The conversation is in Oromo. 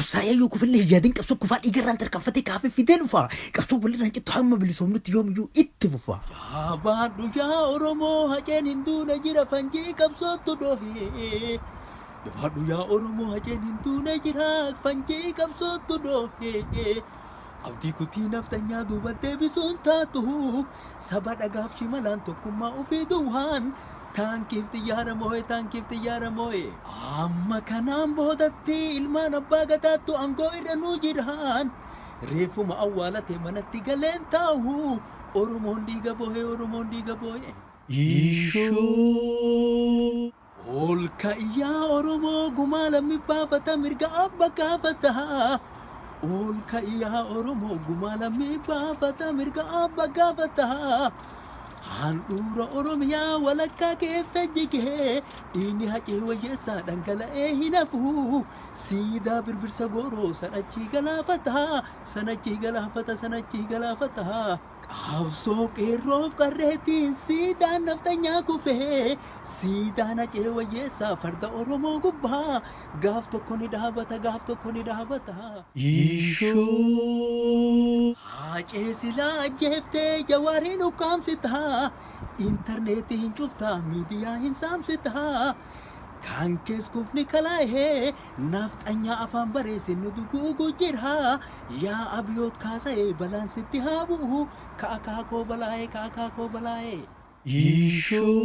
Qabsaa'ee yoo kufillee yaadiin qabsoo kufaa dhiigarraan tarkaanfatee kaafee fidee dhufa. Qabsoo walirraan cittu hamma bilisoomnutti yoomiyyuu itti fufa. Yaabadhu yaa Oromoo haceen hinduuna jira fanjii qabsootu dhohee. Yaabadhu yaa Oromoo haceen hinduuna jira fanjii qabsootu dhohee. Abdii kutii naftanyaa duuba deebisuun taatu saba dhagaaf shimalaan tokkummaa ofii duwwaan. Taankiif xiyyaara moo'e amma kanaan boodatti ilmaan abbaa gadaattu aangoo irra nu jiraan reeffuma awwaalatee manatti galeen taa'u Oromoon dhiiga boo'e. Ishoo ol ka'iyyaa Oromoo gumaa lammii baafata mirga abba gaafata. Ol ka'iyyaa Oromoo gumaa lammii baafata mirga abba gaafata. Handhuura Oromiyaa walakkaa keessa jigee dhiigni hacee wayyeessaa dhangala'ee hin hafu siidaa birbirsa gooroo sanachii galaafata qabsoo qeerroof qarreetiin siidaan naftanyaa kufee siidaan hacee wayyeessaa farda Oromoo gubbaa gaaf tokko ni dhaabata. Ishoo hacee silaa ajjeeftee jawaariin ukkaamsita. Internetiin cuftaa miidiyaa hin saamsitaa kan kees kufni kalaahee nafxanyaa afaan bareessin nu duguugu jira yaa abyoot kaasa'ee balaan sitti haa bu'u ka'akaa koo balaa'ee. Ishoo